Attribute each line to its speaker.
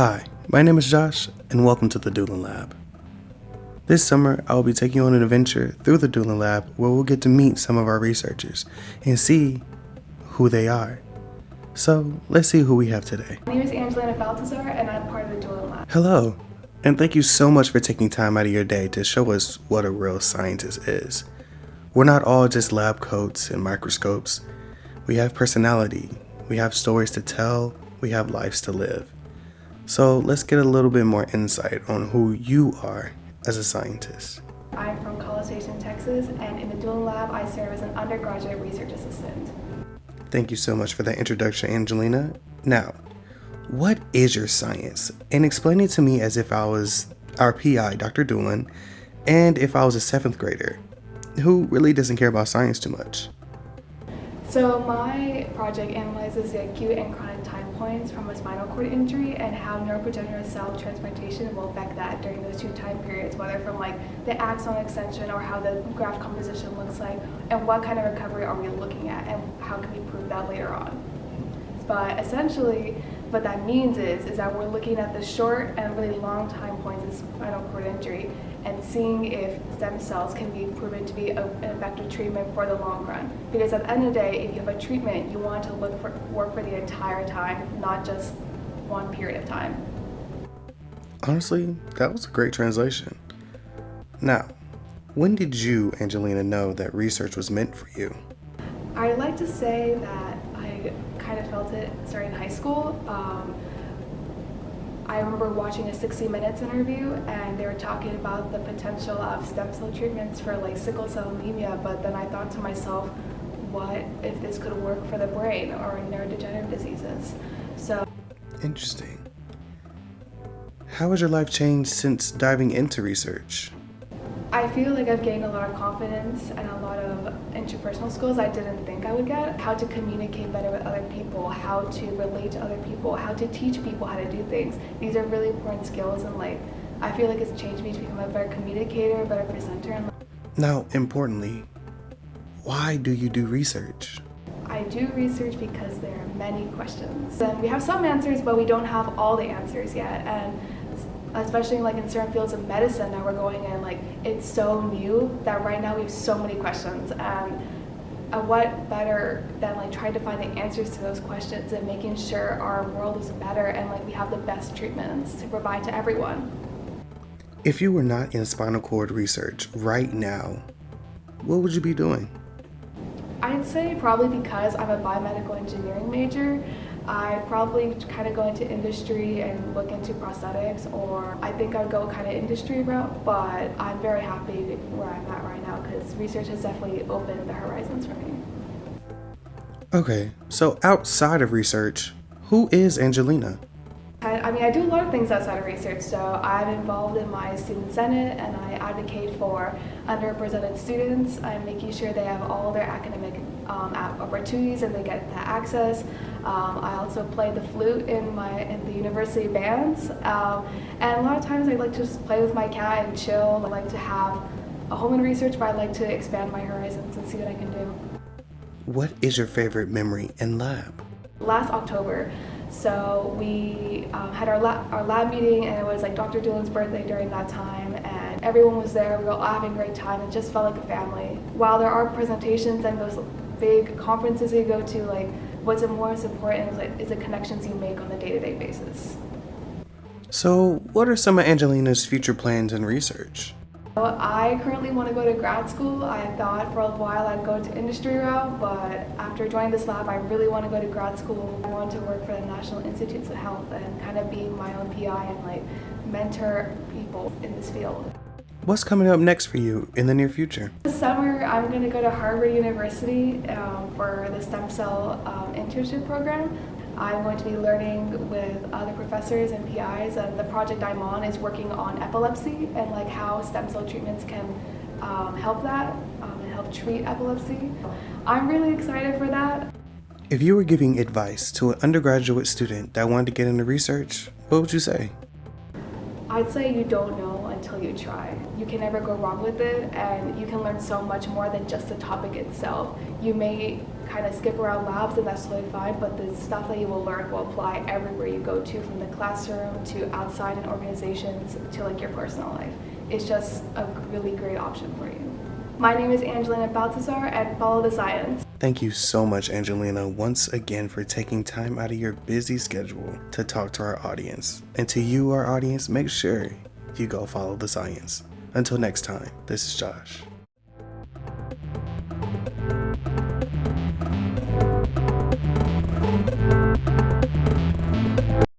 Speaker 1: Hi, my name is Josh, and welcome to the Doolin Lab. This summer, I will be taking you on an adventure through the Doolin Lab where we'll get to meet some of our researchers and see who they are. So, let's see who we have today.
Speaker 2: My name is Angelina and I'm part of the Doolin Lab.
Speaker 1: Hello, and thank you so much for taking time out of your day to show us what a real scientist is. We're not all just lab coats and microscopes. We have personality, we have stories to tell, we have lives to live. So let's get a little bit more insight on who you are as a scientist.
Speaker 2: I'm from College Station, Texas, and in the Doolin Lab, I serve as an undergraduate research assistant.
Speaker 1: Thank you so much for that introduction, Angelina. Now, what is your science? And explain it to me as if I was our PI, Dr. Doolin, and if I was a 7th grader who really doesn't care about science too much.
Speaker 2: So my project analyzes the acute and chronic time points from a spinal cord injury and how neuroprogenitor cell transplantation will affect that during those two time periods, whether from like the axon extension or how the graft composition looks like, and what kind of recovery are we looking at, and how can we prove that later on. But essentially, what that means is that we're looking at the short and really long time points in spinal cord injury and seeing if stem cells can be proven to be an effective treatment for the long run. Because at the end of the day, if you have a treatment, you want to work for the entire time, not just one period of time.
Speaker 1: Honestly, that was a great translation. Now, when did you, Angelina, know that research was meant for you?
Speaker 2: I'd like to say that I kind of felt it starting in high school. I remember watching a 60 Minutes interview, and they were talking about the potential of stem cell treatments for like sickle cell anemia, but then I thought to myself, what if this could work for the brain or neurodegenerative diseases? So
Speaker 1: Interesting. How has your life changed since diving into research?
Speaker 2: I feel like I've gained a lot of confidence and a lot of interpersonal skills I didn't think I would get. How to communicate better with other people, how to relate to other people, how to teach people how to do things. These are really important skills, and like I feel like it's changed me to become a better communicator, a better presenter. And
Speaker 1: Now, importantly, why do you do research?
Speaker 2: I do research because there are many questions. And we have some answers, but we don't have all the answers yet. And especially like in certain fields of medicine that we're going in, like it's so new that right now we have so many questions, and what better than like trying to find the answers to those questions and making sure our world is better and like we have the best treatments to provide to everyone.
Speaker 1: If you were not in spinal cord research right now, what would you be doing?
Speaker 2: I'd say probably because I'm a biomedical engineering major, I'd probably kind of go into industry and look into prosthetics, or I think I'd go kind of industry route, but I'm very happy where I'm at right now because research has definitely opened the horizons for me.
Speaker 1: Okay, so outside of research, who is Angelina?
Speaker 2: I do a lot of things outside of research. So I'm involved in my student senate, and I advocate for underrepresented students. I'm making sure they have all their academic opportunities and they get that access. I also play the flute in the university bands, and a lot of times I like to just play with my cat and chill. I like to have a home in research, but I like to expand my horizons and see what I can do.
Speaker 1: What is your favorite memory in lab?
Speaker 2: Last October, so we had our lab meeting, and it was like Dr. Doolin's birthday during that time, and everyone was there. We were all having a great time. It just felt like a family. While there are presentations and those big conferences you go to, like what's most important is the connections you make on a day-to-day basis.
Speaker 1: So, what are some of Angelina's future plans in research?
Speaker 2: So I currently want to go to grad school. I thought for a while I'd go to industry route, but after joining this lab, I really want to go to grad school. I want to work for the National Institutes of Health and kind of be my own PI and like mentor people in this field.
Speaker 1: What's coming up next for you in the near future?
Speaker 2: This summer, I'm going to go to Harvard University for the stem cell internship program. I'm going to be learning with other professors and PIs, and the project I'm on is working on epilepsy and like how stem cell treatments can help that and help treat epilepsy. I'm really excited for that.
Speaker 1: If you were giving advice to an undergraduate student that wanted to get into research, what would you say?
Speaker 2: I'd say you don't know until you try. You can never go wrong with it, and you can learn so much more than just the topic itself. You may kind of skip around labs, then that's totally fine, but the stuff that you will learn will apply everywhere you go to, from the classroom to outside in organizations to like your personal life. It's just a really great option for you. My name is Angelina Baltazar, and follow the science.
Speaker 1: Thank you so much, Angelina, once again for taking time out of your busy schedule to talk to our audience. And to you, our audience, make sure you go follow the science. Until next time, this is Josh.